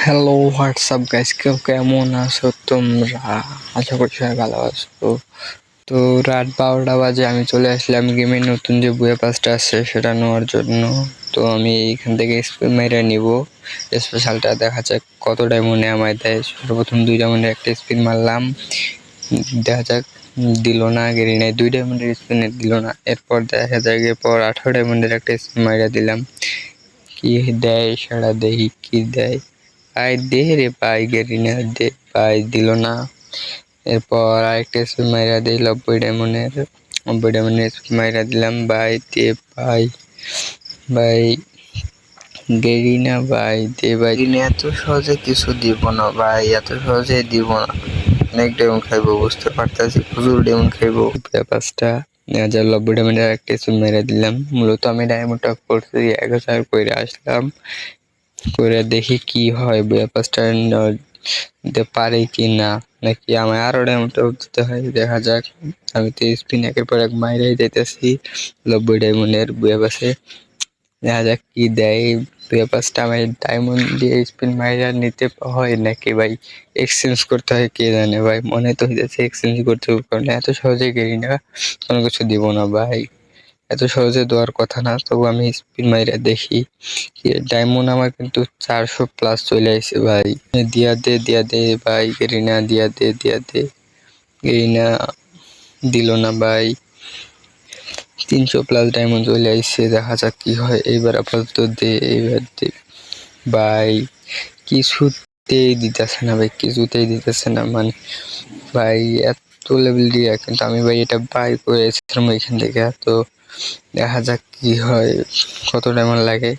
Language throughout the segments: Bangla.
হ্যালো হোয়াটসঅ্যাপ গাইস, কেউ কেমন আছো তোমরা? আশা করি সবাই ভালো আছো। তো রাত 12টা বাজে আমি চলে আসলাম গেমের নতুন যে বুয়া পাসটা আছে সেটা নেওয়ার জন্য। তো আমি এইখান থেকে স্পিন মাইরা নিব, স্পেশালটা দেখা যাক কত ডায়মন্ডে আমায় দেয়। সর্বপ্রথম 2 ডায়মন্ডের একটা স্পিন মারলাম, দেখা যাক দিল না, গেরি নাই। 2 ডায়মন্ডের স্পিনে দিল না। এরপর দেখা যাক এরপর 18 ডায়মন্ডের একটা স্পিন মাইরা দিলাম, কি দেয় সেটা দেখি কি দেয়। ভাই দে রে ভাই, গেরি না, দে ভাই, দিল না। এরপর আরেকটা স্পিন মাইরা দিই 90 ডায়মন্ডের স্পিন মাইরা দিলাম, ভাই দে ভাই, ভাই গেরি না ভাই, দে ভাই। এত সহজে কিছু দিব না ভাই, এত সহজে দিব না। অনেক ডায়মন্ড খাইবো বুঝতে পারতেছি, প্রচুর ডায়মন্ড খাইবো। পাঁচটা 90 ডায়মন্ডের একটা স্পিন মাইরা দিলাম। মূলত আমি ডায়মন্ডটা করছি 1000 করে আসলাম, করে দেখি কি হয়, ব্যাপারটা দিতে পারে কি না, নাকি আমার আরো ডায়মন্ডটা দিতে হয়। দেখা যাক। আমি তো স্পিন একের পর এক মাইরাই যাইতেছি 90 ডায়মন্ডের ব্যাপারে। দেখা যাক কি দেয়। ব্যাপারটা আমি ডায়মন্ড দিয়ে স্পিন মাইরা নিতে হয় নাকি ভাই এক্সচেঞ্জ করতে হয় কে জানে ভাই। মনে তো হইতেছে এক্সচেঞ্জ করতে হবে, কারণ এত সহজে গেলি না, কোনো কিছু দিব না ভাই। এত সহজে দেওয়ার কথা না, তবু আমি স্পিন মাইরা দেখি। ডায়মন্ড আমার কিন্তু 400+ চলে আসছে ভাই। দিয়া দে ভাই, গেরিনা দিয়া দে, গেরিনা দিল না ভাই। 300+ ডায়মন্ড চলে আসছে, দেখা যাক কি হয়। এইবার আপাতত দে, এইবার দে ভাই। কিছুতেই দিতেছে না ভাই, কিছুতেই দিতেছে না। মানে ভাই এত লেভেল দিয়ে কিন্তু আমি ভাই এটা বাই করে এসেছিলাম এখান থেকে। তো দেখা যাক কি হয়, কত ডায়মন্ড লাগে।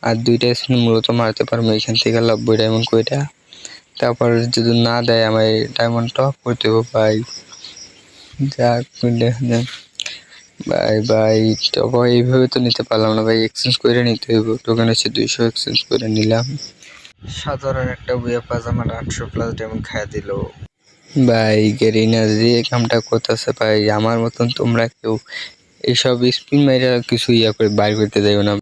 আর 2টা স্পিন মূলত মারতে পারবো এখান থেকে 90 ডায়মন্ড কইটা। তারপর যদি না দেয় আমার ডায়মন্ড টপ করতে হবে ভাই। যাক ভাই, ভাই টপ এইভাবে তো নিতে পারলাম না ভাই, এক্সচেঞ্জ করে নিতে হইব। টোকেন হচ্ছে 200, এক্সচেঞ্জ করে নিলাম। সাধারণ একটা বুয়া পাস আমার 800+ ডায়মন্ড খাইয়া দিল ভাই। গেরিনা যে কামটা করতেছে ভাই, আমার মতন তোমরা কেউ এইসব স্পিন মাইরা কিছু করে বাইর করতে যাইও না।